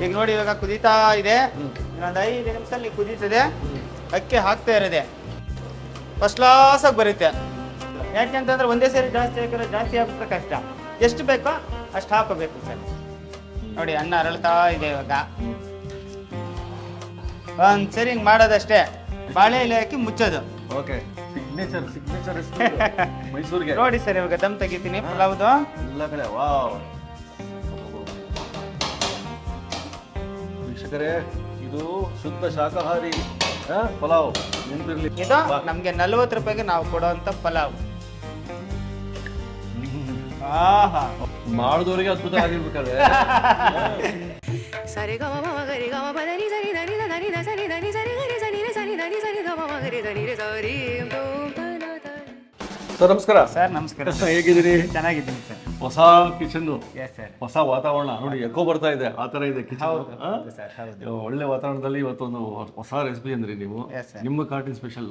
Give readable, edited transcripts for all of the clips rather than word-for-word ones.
ಈಗ ನೋಡಿ ಇವಾಗ ಕುದೀತಾ ಇದೆ, ಇನ್ನೊಂದು 5 ನಿಮಿಷದಲ್ಲಿ ಕುದೀತದೆ. ಅಕ್ಕಿ ಹಾಕ್ತಾ ಇರೋದೆ ಫಸ್ಟ್ ಕ್ಲಾಸ್ ಆಗಿ ಬರುತ್ತೆ. ಯಾಕೆಂತಂದ್ರೆ ಒಂದೇ ಸೇರಿ ಜಾಸ್ತಿ ಹಾಕಿದ್ರೆ ಜಾಸ್ತಿ ಹಾಕಿದ್ರೆ ಕಷ್ಟ. ಎಷ್ಟು ಬೇಕೋ ಅಷ್ಟು ಹಾಕೋಬೇಕು ಸರ್. ನೋಡಿ ಅನ್ನ ಅರಳ್ತಾ ಇದೆ ಇವಾಗ. ಒಂದ್ಸರಿ ಹಿಂಗ್ ಮಾಡೋದಷ್ಟೇ, ಬಾಳೆ ಎಲೆ ಹಾಕಿ ಮುಚ್ಚೋದು. ಓಕೆ, ಸಿಗ್ನೇಚರ್ ಮೈಸೂರಿಗೆ. ನೋಡಿ ಸರ್ ಇವಾಗ ದಮ್ ತೆಗಿತೀನಿ ಪಲಾವ್ದು ಎಲ್ಲ ಕಡೆ. ವಾವ್ ವೀಕ್ಷಕರೇ, ಇದು ಶುದ್ಧ ಶಾಕಾಹಾರಿ ಪಲಾವ್ ನೆನಪಿರ್ಲಿ. ಇದು ನಮ್ಗೆ 40 ರೂಪಾಯಿಗೆ ನಾವು ಕೊಡುವಂತ ಪಲಾವ್. ಆಹಾ, ಮಾಡಿದವರಿಗೆ ಅದ್ಭುತ ಆಗಿರ್ಬೇಕಾದ್ರೆ. ಸರ್ ನಮಸ್ಕಾರ. ಸರ್ ನಮಸ್ಕಾರ. ಹೇಗಿದ್ದೀರಿ? ಚೆನ್ನಾಗಿದ್ದೀನಿ ಸರ್. ಹೊಸ ಕಿಚನ್, ಎಸ್ ಸರ್. ಹೊಸ ವಾತಾವರಣ ನೋಡಿ, ಎಕೋ ಬರ್ತಾ ಇದೆ, ಆ ತರ ಇದೆ ಕಿಚನ್. ಸರ್ ಹೌದು. ಒಳ್ಳೆ ವಾತಾವರಣದಲ್ಲಿ ಇವತ್ತೊಂದು ಹೊಸ ರೆಸಿಪಿ ಅಂದ್ರಿ ನೀವು. ನಿಮ್ಮ ಕಾರ್ಟಿನ್ ಸ್ಪೆಷಲ್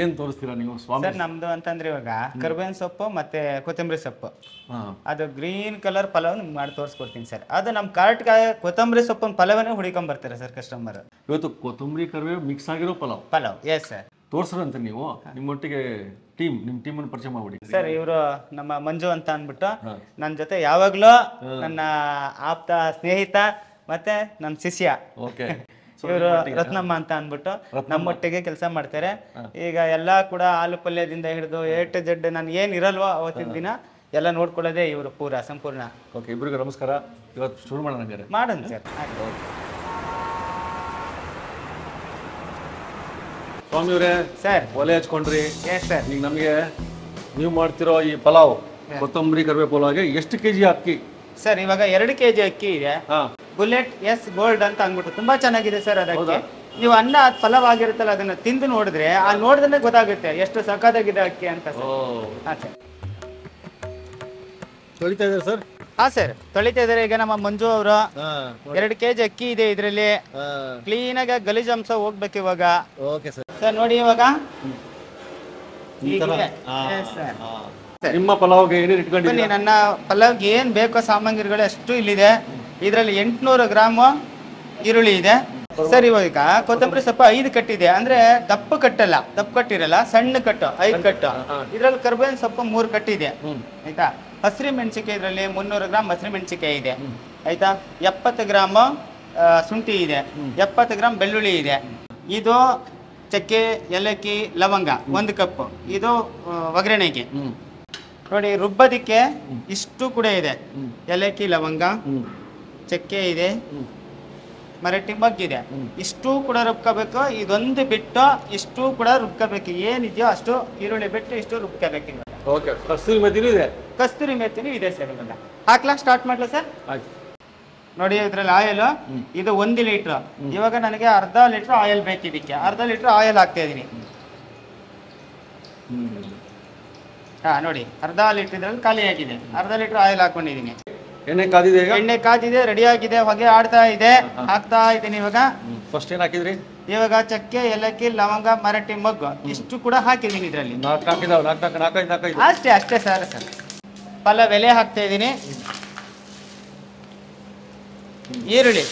ಏನ್ ತೋರಿಸ್ತೀರಾ ನೀವು ಸ್ವಾಮಿ? ಸರ್ ನಮ್ದು ಅಂತಂದ್ರೆ ಇವಾಗ ಕರ್ಬೇವಿನ ಸೊಪ್ಪು ಮತ್ತೆ ಕೊತ್ತಂಬರಿ ಸೊಪ್ಪು, ಅದು ಗ್ರೀನ್ ಕಲರ್ ಪಲಾವ್ ನಿಮ್ಗೆ ಮಾಡಿ ತೋರಿಸ್ಕೊಡ್ತೀನಿ ಸರ್. ಅದು ನಮ್ಮ ಕಾರ್ಟ್ಗೆ ಕೊತ್ತಂಬರಿ ಸೊಪ್ಪಿನ ಪಲಾವನ್ನೇ ಹುಡಿಕೊಂಡ್ ಬರ್ತಾರೆ ಸರ್ ಕಸ್ಟಮರ್. ಇವತ್ತು ಕೊತ್ತಂಬರಿ ಕರಿಬೇವು ಮಿಕ್ಸ್ ಆಗಿರೋ ಪಲಾವ್. Yes sir. ತೋರ್ಸ್ರಂತೆ ನೀವು ನಿಮ್ಮೊಟ್ಟಿಗೆ ನಿಮ್ಮ ಟೀಮನ್ನು ಪರಿಚಯ ಮಾಡ್ಬಿಡಿ ಸರ್. ಇವರು ನಮ್ಮ ಮಂಜು ಅಂತ ಅಂದ್ಬಿಟ್ಟು ನನ್ನ ಜೊತೆ ಯಾವಾಗ್ಲೂ ನನ್ನ ಆಪ್ತ ಸ್ನೇಹಿತ ಮತ್ತೆ ನನ್ನ ಶಿಷ್ಯ. ಓಕೆ. ಇವರು ರತ್ನಮ್ಮ ಅಂತ ಅಂದ್ಬಿಟ್ಟು ನಮ್ಮೊಟ್ಟಿಗೆ ಕೆಲಸ ಮಾಡ್ತಾರೆ. ಈಗ ಎಲ್ಲಾ ಕೂಡ ಆಲೂ ಪಲ್ಯದಿಂದ ಹಿಡಿದು A to Z ನಾನು ಏನ್ ಇರಲ್ವೋ ಅವತ್ತಿನ ದಿನ ಎಲ್ಲ ನೋಡ್ಕೊಳ್ಳೋದೇ ಇವರು ಪೂರ ಸಂಪೂರ್ಣ. ಓಕೆ, ಇಬ್ಬರಿಗೂ ನಮಸ್ಕಾರ. ಇವತ್ತು ಶುರು ಮಾಡೋಣ. ಮಾಡೋಣ ಸರ್. ಸ್ವಾಮಿ ಅವರೇ ಸರ್, ಒಲೆ ಹಚ್ಕೊಂಡ್ರಿ. Yes sir. ಈಗ ನಮಗೆ ನೀವು ಮಾಡ್ತಿರೋ ಈ ಪಲಾವ್, ಕೊತ್ತಂಬರಿ ಕರಿಬೇವು ಪಲಾವ್ಗೆ ಎಷ್ಟು ಕೆಜಿ ಅಕ್ಕಿ? ಸರ್ ಇವಾಗ 2 kg ಅಕ್ಕಿ ಇದೆ. ಬುಲೆಟ್ ಎಸ್ ಗೋಲ್ಡ್ ಅಂತ ಅಂದ್ಬಿಟ್ಟು ತುಂಬಾ ಚೆನ್ನಾಗಿದೆ ಸರ್. ಅದಕ್ಕೆ ನೀವು ಅನ್ನ ಪಲಾವ್ ಆಗಿರುತ್ತಲ್ಲ, ಅದನ್ನ ತಿಂದು ನೋಡಿದ್ರೆ ಆ ನೋಡಿದ್ರೆ ಗೊತ್ತಾಗುತ್ತೆ ಎಷ್ಟು ಸಖತ್ತಾಗಿದೆ ಅಕ್ಕಿ ಅಂತ ಸರ್. ತೊಳಿತಾ ಇದ್ದಾರೆ ಸರ್? ಹಾ ಸರ್, ತೊಳಿತಾ ಇದಾರೆ. ಈಗ ನಮ್ಮ ಮಂಜು ಅವರು 2 kg ಅಕ್ಕಿ ಇದೆ ಇದ್ರಲ್ಲಿ. ಕ್ಲೀನ್ ಆಗಿ ಗಲೀಜ್ ಅಂಶ ಹೋಗ್ಬೇಕು ಇವಾಗ. Okay sir. ಸರ್ ನೋಡಿ ಇವಾಗ ನಿಮ್ಮ ಪಲಾವ್ಗೆ ಏನೇನು ಇಟ್ಕೊಂಡಿದ್ದೀರಿ? ನನ್ನ ಪಲಾವ್ಗೆ ಏನ್ ಬೇಕೋ ಸಾಮಗ್ರಿಗಳು ಅಷ್ಟು ಇಲ್ಲಿದೆ. ಇದರಲ್ಲಿ 800 ಗ್ರಾಮ್ ಈರುಳ್ಳಿ ಇದೆ ಸರ್. ಇವಾಗ ಕೊತ್ತಂಬರಿ ಸೊಪ್ಪು 5 ಕಟ್ಟಿದೆ, ಅಂದ್ರೆ ದಪ್ಪ ಕಟ್ಟಲ್ಲ, ದಪ್ಪ ಕಟ್ಟಿರಲ್ಲ, ಸಣ್ಣ ಕಟ್ಟು 5 ಕಟ್ಟು. ಇದ್ರಲ್ಲಿ ಕರ್ಬೇವಿನ ಸೊಪ್ಪು 3 ಕಟ್ಟಿದೆ ಆಯ್ತಾ. ಹಸಿರು ಮೆಣಸಿಕಾಯಿ ಇದರಲ್ಲಿ 300 ಗ್ರಾಮ್ ಹಸಿರು ಮೆಣಸಿಕಾಯಿ ಇದೆ ಆಯ್ತಾ. 70 ಗ್ರಾಮ್ ಶುಂಠಿ ಇದೆ, 70 ಗ್ರಾಮ್ ಬೆಳ್ಳುಳ್ಳಿ ಇದೆ. ಇದು ಚಕ್ಕೆ, ಏಲಕ್ಕಿ, ಲವಂಗ 1 ಕಪ್. ಇದು ಒಗ್ಗರಣೆಗೆ ನೋಡಿ. ರುಬ್ಬದಿಕ್ಕೆ ಇಷ್ಟು ಕೂಡ ಇದೆ, ಏಲಕ್ಕಿ, ಲವಂಗ, ಚಕ್ಕೆ ಇದೆ, ಮರಟಿ ಮಗ್ಗಿದೆ. ಇಷ್ಟು ಕೂಡ ರುಬ್ಕೋಬೇಕು. ಇದೊಂದು ಬಿಟ್ಟು ಇಷ್ಟು ಕೂಡ ರುಬ್ಕೋಬೇಕು. ಏನಿದೆಯೋ ಅಷ್ಟು ಈರುಳ್ಳಿ ಬಿಟ್ಟು ಇಷ್ಟು ರುಬ್ಕೋಬೇಕು. ಓಕೆ, ಕಸ್ತೂರಿ ಮೆಥಿನೂ ಇದೆ. ಕಸ್ತೂರಿ ಮೆಥಿನೂ ಇದೆ ಸರ್. ಇವಾಗ ಹಾಕ್ಲಾ ಸ್ಟಾರ್ಟ್ ಮಾಡ್ಲಾ ಸರ್? ಆಯ್ತು. ನೋಡಿ ಇದ್ರಲ್ಲಿ ಆಯಿಲ್ ಇದು 1 ಲೀಟರ್. ಇವಾಗ ನನಗೆ ಅರ್ಧ ಲೀಟರ್ ಆಯಿಲ್ ಬೇಕು. ಇದಕ್ಕೆ ಅರ್ಧ ಲೀಟರ್ ಆಯಿಲ್ ಹಾಕ್ತಾ ಇದೀನಿ. ನೋಡಿ ಅರ್ಧ ಲೀಟರ್ ಇದ್ರಲ್ಲಿ ಖಾಲಿ ಆಗಿದೆ. ಅರ್ಧ ಲೀಟರ್ ಆಯಿಲ್ ಹಾಕೊಂಡಿದೀನಿ. ಎಣ್ಣೆ ಕಾದಿದೆ, ಎಣ್ಣೆ ಕಾದಿದೆ, ರೆಡಿ ಆಗಿದೆ, ಹೊಗೆ ಆಡ್ತಾ ಇದೆ. ಹಾಕ್ತಾ ಇದ್ದೀನಿ ಇವಾಗ. ಫಸ್ಟ್ ಏನ್ ಹಾಕಿದ್ರಿ? ಇವಾಗ ಚಕ್ಕೆ, ಏಲಕ್ಕಿ, ಲವಂಗ, ಮರಟಿ ಮೊಗ್ಗು ಇಷ್ಟು ಕೂಡ ಹಾಕಿದೀನಿ ಇದರಲ್ಲಿ. 4 ಹಾಕಿದಾವೆ. ಅಷ್ಟೇ ಅಷ್ಟೇ ಸರ್. ಪಲಾವ್ ಎಲೆ ಹಾಕ್ತಾ ಇದ್ದೀನಿ. ಈರುಳ್ಳಿ,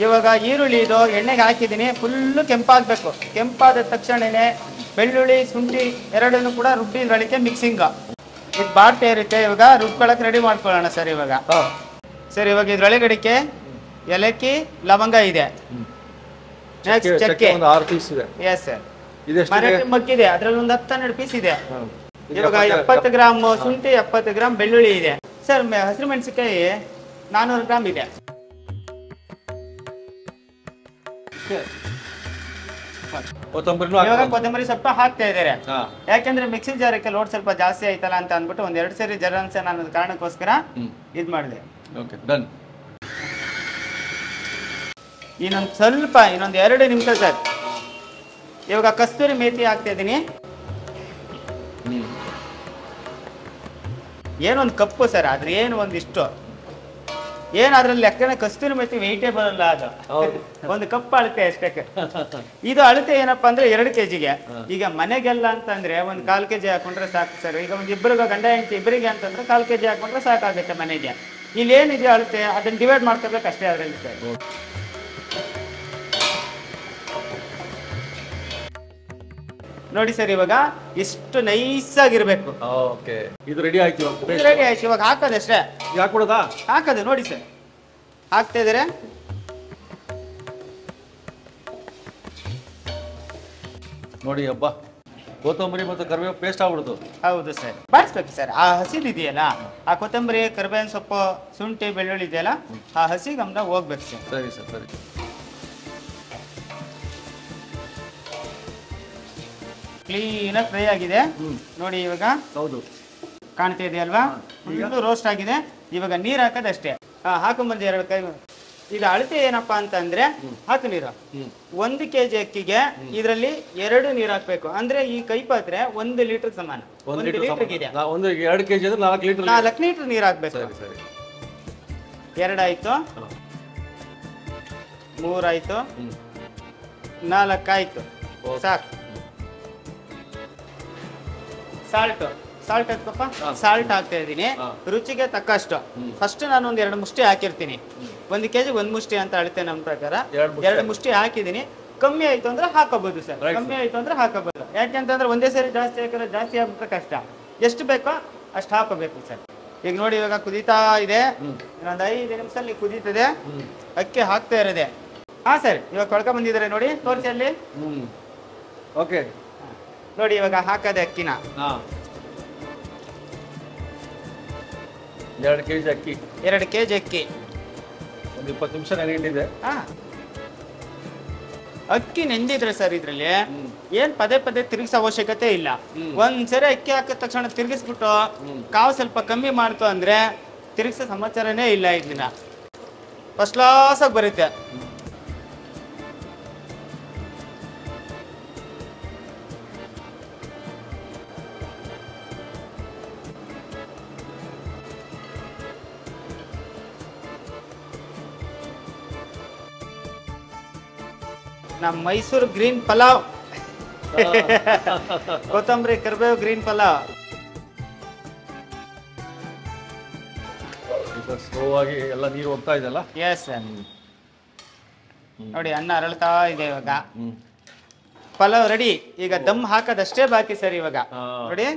ಇವಾಗ ಈರುಳ್ಳಿ ಇದು ಎಣ್ಣೆಗೆ ಹಾಕಿದ್ದೀನಿ. ಫುಲ್ಲು ಕೆಂಪಾಗಬೇಕು. ಕೆಂಪಾದ ತಕ್ಷಣನೇ ಬೆಳ್ಳುಳ್ಳಿ, ಶುಂಠಿ ಎರಡನ್ನು ಕೂಡ ರುಬ್ಬಿ ಇದ್ರೊಳಗೆ ಮಿಕ್ಸಿಂಗ್ ಇದು ಬಾಡ್ತಾ ಇರುತ್ತೆ. ಇವಾಗ ರುಬ್ಕೊಳಕ್ಕೆ ರೆಡಿ ಮಾಡ್ಕೊಳ್ಳೋಣ ಸರ್. ಇವಾಗ ಸರ್ ಇವಾಗ ಇದ್ರೊಳಗಡಿಕೆ ಏಲಕ್ಕಿ, ಲವಂಗ ಇದೆ, ಚಕ್ಕೆ 6 ಪೀಸ್ ಇದೆ. Yes sir. ಮರಾಠಿ ಮಗ್ಗಿದೆ, ಅದ್ರಲ್ಲಿ ಒಂದು 10-12 ಪೀಸ್ ಇದೆ. ಇವಾಗ 70 ಗ್ರಾಮ್ ಶುಂಠಿ, 70 ಗ್ರಾಮ್ ಬೆಳ್ಳುಳ್ಳಿ ಇದೆ ಸರ್. ಹಸಿರು ಮೆಣಸಿನಕಾಯಿ 400 ಗ್ರಾಮ್ ಇದೆ. ಇವಾಗ ಕೊತ್ತಂಬರಿ ಸ್ವಲ್ಪ ಹಾಕ್ತಾ ಇದ್ದಾರೆ. ಯಾಕೆಂದ್ರೆ ಮಿಕ್ಸಿ ಜಾರಕ್ಕೆ ಲೋಡ್ ಸ್ವಲ್ಪ ಜಾಸ್ತಿ ಆಯ್ತಲ್ಲ ಅಂತ ಅಂದ್ಬಿಟ್ಟು 1-2 ಸರಿ ಜರನ್ಸ ನಾನು ಕಾರಣಕ್ಕೋಸ್ಕರ ಇದ್ ಮಾಡಿದೆ. ಇನ್ನೊಂದು ಸ್ವಲ್ಪ, ಇನ್ನೊಂದು 2 ನಿಮಿಷ ಸರ್. ಇವಾಗ ಕಸ್ತೂರಿ ಮೇಥಿ ಹಾಕ್ತಾ ಇದ್ದೀನಿ. ಏನೊಂದು ಕಪ್ಪು ಸರ್, ಆದ್ರೆ ಏನು ಒಂದಿಷ್ಟು ಏನ್ ಅದ್ರಲ್ಲಿ ಲೆಕ್ಕನ ಕಸ್ತೂರಿ ಮೆಥಿ ವೆಯ್ಟೇ ಬರಲ್ಲ ಅದು. ಒಂದು ಕಪ್ ಅಳತೆ ಅಷ್ಟೇ. ಇದು ಅಳತೆ ಏನಪ್ಪಾ ಅಂದ್ರೆ 2 kgಗೆ. ಈಗ ಮನೆಗೆಲ್ಲ ಅಂತಂದ್ರೆ ಒಂದು 1/4 kg ಹಾಕೊಂಡ್ರೆ ಸಾಕು ಸರ್. ಈಗ ಒಂದು ಇಬ್ಬರಿಗೆ ಗಂಡ ಹೆಂಡತಿ ಇಬ್ಬರಿಗೆ ಅಂತಂದ್ರೆ 1/4 kg ಹಾಕೊಂಡ್ರೆ ಸಾಕಾಗುತ್ತೆ ಮನೆಗೆ. ಇಲ್ಲಿ ಏನಿದೆ ಅಳತೆ ಅದನ್ನ ಡಿವೈಡ್ ಮಾಡ್ಕೋಬೇಕು ಅಷ್ಟೇ ಅದ್ರಲ್ಲಿ ಸರ್. ನೋಡಿ ಸರ್, ಇವಾಗ ಇಷ್ಟು ನೈಸ್ ಆಗಿರ್ಬೇಕು. ಓಕೆ, ಇದು ರೆಡಿ ಆಯ್ತು. ರೆಡಿ ಆಯ್ತು, ಇವಾಗ ಹಾಕೋದಷ್ಟೇ. ಹಾಕೊಡೋದಾ? ಹಾಕೋದು ನೋಡಿ ಸರ್, ಹಾಕ್ತಾ ಇದಾರೆ. ನೋಡಿ ಹಬ್ಬ, ಕೊತ್ತಂಬರಿ ಮತ್ತು ಕರಿಬೇವು ಪೇಸ್ಟ್ ಆಗ್ಬಿಡ್ತು. ಹೌದು ಸರ್, ಬಾಡಿಸ್ಬೇಕು ಸರ್. ಆ ಹಸಿದಿದೆಯಲ್ಲ, ಆ ಕೊತ್ತಂಬರಿ ಕರಿಬೇವಿನ ಸೊಪ್ಪು ಶುಂಠಿ ಬೆಳ್ಳುಳ್ಳಿ ಇದೆಯಲ್ಲ, ಆ ಹಸಿ ಗಮನ ಹೋಗ್ಬೇಕು ಸರ್. ಸರಿ ಸರ್, ಸರಿ. ಕ್ಲೀನಾಗಿ ಫ್ರೈ ಆಗಿದೆ ನೋಡಿ ಇವಾಗ. ಹೌದು, ಕಾಣ್ತಾ ಇದೆಯಲ್ವಾ? ಫುಲ್ಲು ರೋಸ್ಟ್ ಆಗಿದೆ. ಇವಾಗ ನೀರು ಹಾಕೋದಷ್ಟೇ. ಹಾಕೊಂಬಂದು 2 ಕೈ. ಈಗ ಅಳತೆ ಏನಪ್ಪಾ ಅಂತಂದ್ರೆ, ಹಾಕು ನೀರು. 1 kg ಅಕ್ಕಿಗೆ ಇದರಲ್ಲಿ 2 ನೀರು ಹಾಕ್ಬೇಕು. ಅಂದ್ರೆ ಈ ಕೈ ಪಾತ್ರೆ 1 ಲೀಟರ್ ಸಮಾನ. 1 ಲೀಟರ್ ಇದೆ. 2 kg ಅಂದ್ರೆ 4 ಲೀಟರ್. 4 ಲೀಟರ್ ನೀರು ಹಾಕ್ಬೇಕು. ಸರಿ ಸರಿ. 2 ಆಯ್ತು, 3 ಆಯ್ತು, 4 ಆಯ್ತು, ಸಾಕು. ಸಾಲ್ಟ್ ಹಾಕಪ್ಪ. ಸಾಲ್ಟ್ ಹಾಕ್ತಾ ಇದ್ದೀನಿ ರುಚಿಗೆ ತಕ್ಕಷ್ಟು. ಫಸ್ಟ್ ನಾನು ಒಂದು 2 ಮುಷ್ಟಿ ಹಾಕಿರ್ತೀನಿ. 1 kg 1 ಮುಷ್ಟಿ ಅಂತ ಅಳತೆ ನಮ್ಮ ಪ್ರಕಾರ. 2 ಮುಷ್ಟಿ ಹಾಕಿದ್ದೀನಿ. ಕಮ್ಮಿ ಆಯ್ತು ಅಂದ್ರೆ ಹಾಕೋಬಹುದು ಸರ್, ಕಮ್ಮಿ ಆಯ್ತು ಅಂದ್ರೆ ಹಾಕೋಬಹುದು. ಯಾಕೆಂತಂದ್ರೆ ಒಂದೇ ಸರಿ ಜಾಸ್ತಿ ಹಾಕಿದ್ರೆ ಜಾಸ್ತಿ ಆಗ್ಬಿಟ್ರೆ ಕಷ್ಟ. ಎಷ್ಟು ಬೇಕೋ ಅಷ್ಟು ಹಾಕೋಬೇಕು ಸರ್. ಈಗ ನೋಡಿ ಇವಾಗ ಕುದೀತಾ ಇದೆ. ಇನ್ನೊಂದು 5 ನಿಮಿಷದಲ್ಲಿ ಕುದೀತದೆ. ಅಕ್ಕಿ ಹಾಕ್ತಾ ಇರೋದೆ. ಹಾ ಸರ್, ಇವಾಗ ತೊಳ್ಕೊ ಬಂದಿದ್ದಾರೆ ನೋಡಿ, ತೋರಿಸಿ ಅಲ್ಲಿ. ಓಕೆ, ನೋಡಿ ಇವಾಗ ಹಾಕದೆ ಅಕ್ಕಿನ. 2 kg ಅಕ್ಕಿ, 2 kg ಅಕ್ಕಿ. ಒಂದು 20 ನಿಮಿಷ ನೆನೆಯಿಟ್ಟಿದೆ. ಅಕ್ಕಿ ನೆಂದಿದ್ರೆ ಸರ್ ಇದ್ರಲ್ಲಿ ಏನ್ ಪದೇ ಪದೇ ತಿರುಗಿಸೋ ಅವಶ್ಯಕತೆ ಇಲ್ಲ. ಒಂದ್ಸರಿ ಅಕ್ಕಿ ಹಾಕಿದ ತಕ್ಷಣ ತಿರುಗಿಸ್ಬಿಟ್ಟು ಕಾವು ಸ್ವಲ್ಪ ಕಮ್ಮಿ ಮಾಡ್ತು ಅಂದ್ರೆ ತಿರುಗಿಸೋ ಸಮಾಚಾರನೇ ಇಲ್ಲ. ಇದನ್ನ ಫಸ್ಟ್ ಕ್ಲಾಸ್ ಆಗಿ ಬರುತ್ತೆ. ನಮ್ಮ ಮೈಸೂರು ಗ್ರೀನ್ ಪಲಾವ್, ಕೊತ್ತಂಬರಿ ಕರಿಬೇವು ಗ್ರೀನ್ ಪಲಾವ್. ಸ್ಲೋ ಆಗಿ ಎಲ್ಲ ನೀರು ಹೋಗ್ತಾ ಇದೆಯಲ್ಲ. ಎಸ್ ಸರ್, ನೋಡಿ ಅನ್ನ ಅರಳ್ತಾ ಇದೆ ಇವಾಗ. ಪಲಾವ್ ರೆಡಿ. ಈಗ ದಮ್ ಹಾಕೋದಷ್ಟೇ ಬಾಕಿ ಸರ್. ಇವಾಗ ನೋಡಿ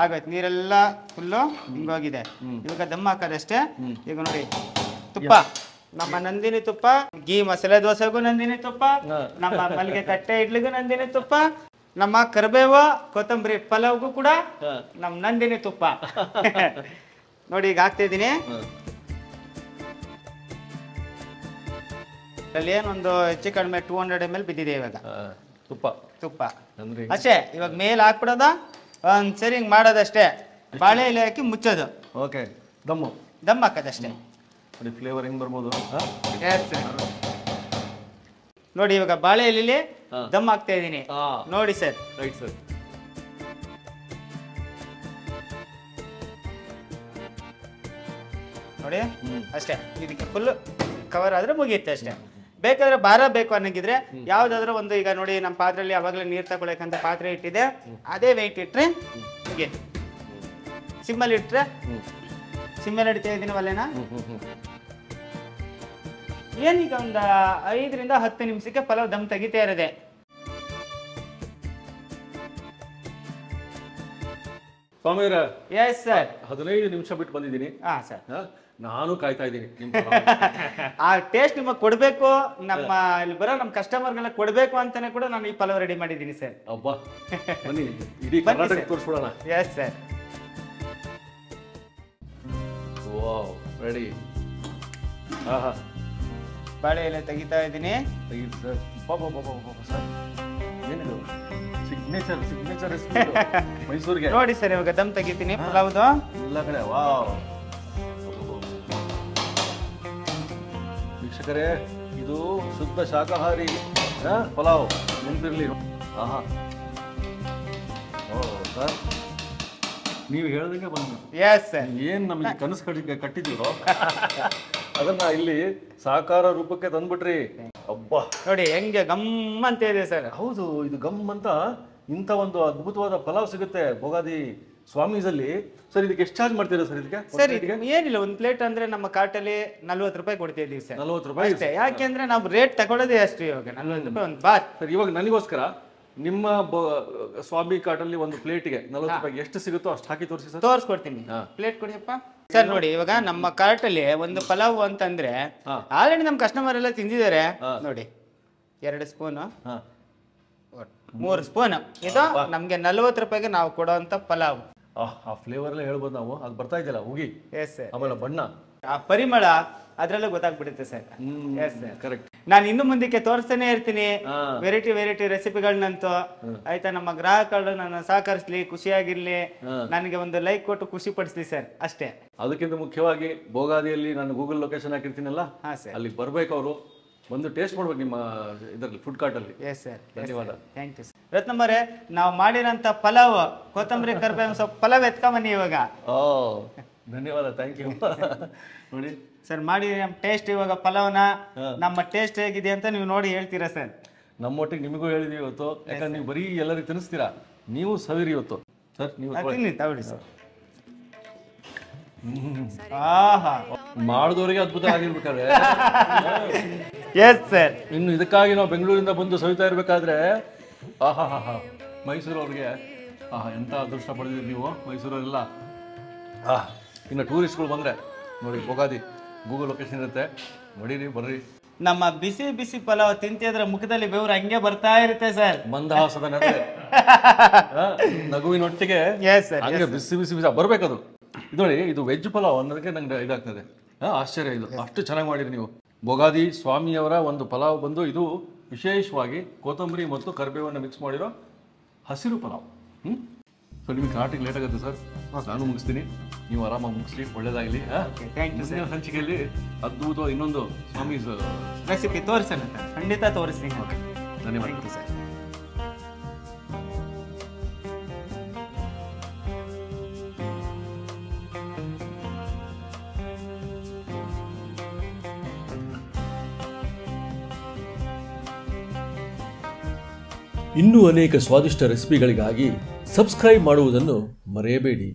ಆಗೋಯ್ತು, ನೀರೆಲ್ಲ ಫುಲ್ಲು ಹಿಂಗೋಗಿದೆ. ಇವಾಗ ದಮ್ ಹಾಕೋದಷ್ಟೇ. ಈಗ ನೋಡಿ ತುಪ್ಪ, ನಮ್ಮ ನಂದಿನಿ ತುಪ್ಪ. ಗೀ ಮಸಾಲೆ ದೋಸೆಗೂ ನಂದಿನಿ ತುಪ್ಪ, ನಮ್ಮ ಮಲ್ಲಿಗೆ ತಟ್ಟೆ ಇಡ್ಲಿಗೂ ನಂದಿನಿ ತುಪ್ಪ, ನಮ್ಮ ಕರಿಬೇವು ಕೊತ್ತಂಬರಿ ಪಲಾವ್ಗೂ ಕೂಡ ನಮ್ಮ ನಂದಿನಿ ತುಪ್ಪ. ನೋಡಿ ಈಗ ಹಾಕ್ತಾ ಇದ್ದೀನಿ. ಅಲ್ಲಿ ಏನೊಂದು ಹೆಚ್ಚು ಕಡಿಮೆ 200 ml ಬಿದ್ದಿದೆ ಇವಾಗ ತುಪ್ಪ ಅಷ್ಟೇ. ಇವಾಗ ಮೇಲೆ ಹಾಕ್ಬಿಡೋದ, ಒಂದ್ಸರಿ ಹಿಂಗ್ ಮಾಡೋದಷ್ಟೇ. ಬಾಳೆ ಎಲೆ ಹಾಕಿ ಮುಚ್ಚೋದು. ಓಕೆ, ದಮ್ ಹಾಕೋದಷ್ಟೇ. ಫ್ಲೇವರ್ ಹೆಂಗ್ ಬರ್ಬೋದು ನೋಡಿ. ಇವಾಗ ಬಾಳೆ ಎಲೆಲಿ ದಮ್ ಹಾಕ್ತಾ ಇದೀನಿ ನೋಡಿ ಸರ್. Right sir. ನೋಡಿ ಅಷ್ಟೇ. ಇದಕ್ಕೆ ಫುಲ್ ಕವರ್ ಆದ್ರೆ ಮುಗಿಯುತ್ತೆ ಅಷ್ಟೇ. ಬೇಕಾದ್ರೆ ಭಾರ ಬೇಕು ಅನ್ನಂಗಿದ್ರೆ ಯಾವ್ದಾದ್ರು ಒಂದು, ಈಗ ನೋಡಿ ನಮ್ಮ ಪಾತ್ರೆಯಲ್ಲಿ ಅವಾಗಲೇ ನೀರು ತಗೊಳಕಂತ ಪಾತ್ರೆ ಇಟ್ಟಿದೆ, ಅದೇ ವೆಯ್ಟ್ ಇಟ್ರೆ ಮುಗಿಯುತ್ತೆ. ಸಿಮ್ಮಲ್ಲಿ ಇಟ್ರೆ, ಸಿಮ್ಮಲ್ಲಿ ಇಡ್ತಾ ಇದೀನಿ ಒಲೆನ. ಏನೀಗ ಒಂದು 5 ರಿಂದ 10 ನಿಮಿಷಕ್ಕೆ ಪಲಾವ್ ದಮ್ ತೆಗಿತಾ ಇರೋದೆ. ಸ್ವಾಮಿಯವರ, ಎಸ್ ಸರ್. 15 ನಿಮಿಷ ಬಿಟ್ಟು ಬಂದಿದ್ದೀನಿ. ಹಾ ಸರ್, ನಾನು ಕಾಯ್ತಾ ಇದ್ದೀನಿ. ಆ ಟೇಸ್ಟ್ ನಿಮಗೆ ಕೊಡ್ಬೇಕು, ನಮ್ಮ ಇಲ್ಲಿ ಬರೋ ನಮ್ಮ ಕಸ್ಟಮರ್ಗೆಲ್ಲ ಕೊಡ್ಬೇಕು ಅಂತಾನೆ ಕೂಡ ನಾನು ಈ ಪಲಾವ್ ರೆಡಿ ಮಾಡಿದ್ದೀನಿ ಸರ್. ಅಬ್ಬಾ, ಬನ್ನಿ ಇಡೀ ಕರ್ನಾಟಕ ತೋರಿಸ್ಬಿಡೋಣ. Yes sir. Wow, ready. ಬಾಳೆ ಎಲೆ ತೆಗಿತಾ ಇದ್ದೀನಿ. ಸರ್, ಏನಿದು ಸಿಗ್ನೇಚರ್ ಮೈಸೂರಿಗೆ. ನೋಡಿ ಸರ್, ಇವಾಗ ದಮ್ ತೆಗಿತೀನಿ ಪಲಾವ್ದು ಎಲ್ಲ ಕಡೆ. ವಾವ್ ವೀಕ್ಷಕರೇ, ಇದು ಶುದ್ಧ ಶಾಕಾಹಾರಿ ಪಲಾವ್, ನೆನಪಿರ್ಲಿ. ಓ ಸರ್, ನೀವು ಹೇಳ್ದಂಗೆ ಬಂದು ಎಸ್ ಸರ್. ಏನ್ ನಮಗೆ ಕನಸು ಕಟ್ಟಿದ್ದೀರೋ ಅದನ್ನ ಇಲ್ಲಿ ಸಾಕಾರ ರೂಪಕ್ಕೆ ತಂದ್ಬಿಟ್ರಿ. ಅಬ್ಬಾ ನೋಡಿ ಹೆಂಗೆ ಗಮ್ ಅಂತ ಇದೆ ಸರ್. ಹೌದು, ಇದು ಗಮ್ ಅಂತ ಇಂಥ ಒಂದು ಅದ್ಭುತವಾದ ಪಲಾವ್ ಸಿಗುತ್ತೆ ಭೋಗಾದಿ ಸ್ವಾಮೀಸ್ ಅಲ್ಲಿ. ಸರ್ ಇದಕ್ಕೆ ಎಷ್ಟು ಚಾರ್ಜ್ ಮಾಡ್ತೀರಾ ಸರ್ ಇದಕ್ಕೆ? ಸರ್ ಏನಿಲ್ಲ, ಒಂದು ಪ್ಲೇಟ್ ಅಂದ್ರೆ ನಮ್ಮ ಕಾರ್ಟಲ್ಲಿ 40 ರೂಪಾಯಿ ಕೊಡ್ತಾ ಇದೀವಿ ಸರ್. 40 ರೂಪಾಯಿ ಅಷ್ಟೇ. ಯಾಕೆಂದ್ರೆ ನಾವು ರೇಟ್ ತಗೊಳ್ಳೋದೇ ಅಷ್ಟು ಇವಾಗ 40 ರೂಪಾಯಿ ಒಂದು ಬಾತ್. ಸರ್ ಇವಾಗ ನನಗೋಸ್ಕರ ನಿಮ್ಮ ಸ್ವಾಮಿ ಕಾರ್ಟಲ್ಲಿ ಒಂದು ಪ್ಲೇಟ್ಗೆ 40 ರೂಪಾಯಿ ಎಷ್ಟು ಸಿಗುತ್ತೋ ಅಷ್ಟು ಹಾಕಿ ತೋರಿಸಿ ಸರ್. ತೋರಿಸ್ಕೊಡ್ತೀನಿ, ಪ್ಲೇಟ್ ಕೊಡಿಯಪ್ಪ ಸರ್. ನೋಡಿ ಇವಾಗ ನಮ್ಮ ಕಾರ್ಟಲ್ಲಿ ಒಂದು ಪಲಾವ್ ಅಂತಂದ್ರೆ ಆಲ್ರೆಡಿ ನಮ್ಮ ಕಸ್ಟಮರ್ ಎಲ್ಲ ತಿಂದಿದ್ದಾರೆ. ನೋಡಿ 2 ಸ್ಪೂನು 3 ಸ್ಪೂನ್ ಇದು ನಮ್ಗೆ 40 ರೂಪಾಯಿಗೆ ನಾವು ಕೊಡೋಂತ ಪಲಾವ್. ಆ ಫ್ಲೇವರ್ ಎಲ್ಲ ಹೇಳ್ಬೋದು ನಾವು. ಅದು ಬರ್ತಾ ಇದೆಯಲ್ಲ ಉಗಿ, ಎಸ್ ಸರ್. ಆಮೇಲೆ ಬಣ್ಣ, ಆ ಪರಿಮಳ ಅದ್ರಲ್ಲೇ ಗೊತ್ತಾಗ್ಬಿಡುತ್ತೆ ಸರ್. Yes sir. ಕರೆಕ್ಟ್. ನಾನು ಇನ್ನು ಮುಂದಕ್ಕೆ ತೋರಿಸ್ತಾನೆ ಇರ್ತೀನಿ ವೆರೈಟಿ ರೆಸಿಪಿಗಳನ್ನಂತೂ. ಆಯ್ತಾ, ನಮ್ಮ ಗ್ರಾಹಕರು ನನ್ನ ಸಹಕರಿಸ್ಲಿ, ಖುಷಿಯಾಗಿರ್ಲಿ, ನನಗೆ ಒಂದು ಲೈಕ್ ಕೊಟ್ಟು ಖುಷಿ ಪಡಿಸ್ಲಿ ಸರ್, ಅಷ್ಟೇ. ಅದಕ್ಕಿಂತ ಮುಖ್ಯವಾಗಿ ಭೋಗಾದಿಯಲ್ಲಿ ನಾನು ಗೂಗಲ್ ಲೊಕೇಶನ್ ಹಾಕಿರ್ತೀನಲ್ಲ, ಅಲ್ಲಿ ಬರ್ಬೇಕು ಅವರು, ಬಂದು ಟೇಸ್ಟ್ ಮಾಡ್ಬೇಕು ನಿಮ್ಮ ಇದರಲ್ಲಿ ಫುಡ್ ಕಾರ್ಟ್ ಅಲ್ಲಿ. Yes sir. ಧನ್ಯವಾದ. Thank you sir. ರತ್ನಮ್ಮರೇ, ನಾವು ಮಾಡಿರೋಂಥ ಪಲಾವ್, ಕೊತ್ತಂಬರಿ ಕರಿಬೇವು ಸೊಪ್ಪು ಪಲಾವ್ ಎತ್ಕೊಂಬನ್ನಿ ಇವಾಗ. ಧನ್ಯವಾದ, ಥ್ಯಾಂಕ್ ಯು. ನೋಡಿ ಸರ್ ಮಾಡಿ ನಮ್ಮ ಟೇಸ್ಟ್ ಇವಾಗ ಪಲಾವ್ನ ನಮ್ಮ ಟೇಸ್ಟ್ ಹೇಗಿದೆ ಅಂತ ನೀವು ನೋಡಿ ಹೇಳ್ತೀರಾ ಸರ್. ನಮ್ಮೊಟ್ಟಿಗೆ ನಿಮಗೂ ಹೇಳಿದೀವಿ ಇವತ್ತು, ಯಾಕಂದ್ರೆ ನೀವು ಬರೀ ಎಲ್ಲರಿಗೂ ತಿನ್ನಿಸ್ತೀರಾ, ನೀವು ಸವಿರಿ ಇವತ್ತು ಸರ್. ನೀವು ತಗೊಳ್ಳಿ ಸರ್. ಮಾಡಿದವರಿಗೆ ಅದ್ಭುತ ಆಗಿರ್ಬೇಕಾದ್ರೆ ಎಸ್ ಸರ್. ಇನ್ನು ಇದಕ್ಕಾಗಿ ನಾವು ಬೆಂಗಳೂರಿಂದ ಬಂದು ಸವಿತಾ ಇರ್ಬೇಕಾದ್ರೆ ಮೈಸೂರವ್ರಿಗೆ ಎಂತ ಅದೃಷ್ಟ ಪಡೆದಿರಿ ನೀವು ಮೈಸೂರಲ್ಲೆಲ್ಲ. ಇನ್ನು ಟೂರಿಸ್ಟ್ಗಳು ಬಂದ್ರೆ ನೋಡಿ ಭೋಗಾದಿ ಗೂಗಲ್ ಲೊಕೇಶನ್ ಇರುತ್ತೆ, ನೋಡಿರಿ, ಬರ್ರಿ. ನಮ್ಮ ಬಿಸಿ ಬಿಸಿ ಪಲಾವ್ ತಿಂತಿದ್ರೆ ಮುಖದಲ್ಲಿ ಬೆವರು ಹಂಗೆ ಬರ್ತಾ ಇರುತ್ತೆ ಸರ್. ಮಂದಹಾಸದ ನಡೆ, ನಗುವಿನೊಟ್ಟಿಗೆ ಹಂಗೆ ಬಿಸಿ ಬಿಸಿ ಬಿಸಿ ಬರ್ಬೇಕದು. ಇದು ನೋಡಿ, ಇದು ವೆಜ್ ಪಲಾವ್ ಅನ್ನೋದಕ್ಕೆ ನಂಗೆ ಇದಾಗ್ತದೆ. ಆಶ್ಚರ್ಯ, ಇದು ಅಷ್ಟು ಚೆನ್ನಾಗಿ ಮಾಡಿರಿ ನೀವು. ಭೋಗಾದಿ ಸ್ವಾಮಿಯವರ ಒಂದು ಪಲಾವ್ ಬಂದು ಇದು ವಿಶೇಷವಾಗಿ ಕೊತ್ತಂಬರಿ ಮತ್ತು ಕರಿಬೇವನ್ನು ಮಿಕ್ಸ್ ಮಾಡಿರೋ ಹಸಿರು ಪಲಾವ್. ಸೊ ನಿಮಗೆ ಕಾರ್ಟಿಗೆ ಲೇಟ್ ಆಗುತ್ತೆ ಸರ್, ನಾನು ಮುಗಿಸ್ತೀನಿ, ನೀವು ಆರಾಮಾಗಿ ಮುಗಿಸ್ಲಿ, ಒಳ್ಳೇದಾಗಲಿ. ಮುಂದಿನ ಸಂಚಿಕೆಯಲ್ಲಿ ಅದ್ಭುತವಾದ ಇನ್ನೊಂದು ಸ್ವಾಮೀಸ್ ರೆಸಿಪಿ ತೋರಿಸೋಣ, ಖಂಡಿತ ತೋರಿಸ್ತೀನಿ. ಧನ್ಯವಾದ ಸರ್. ಇನ್ನೂ ಅನೇಕ ಸ್ವಾದಿಷ್ಟ ರೆಸಿಪಿಗಳಿಗಾಗಿ ಸಬ್ಸ್ಕ್ರೈಬ್ ಮಾಡುವುದನ್ನು ಮರೆಯಬೇಡಿ.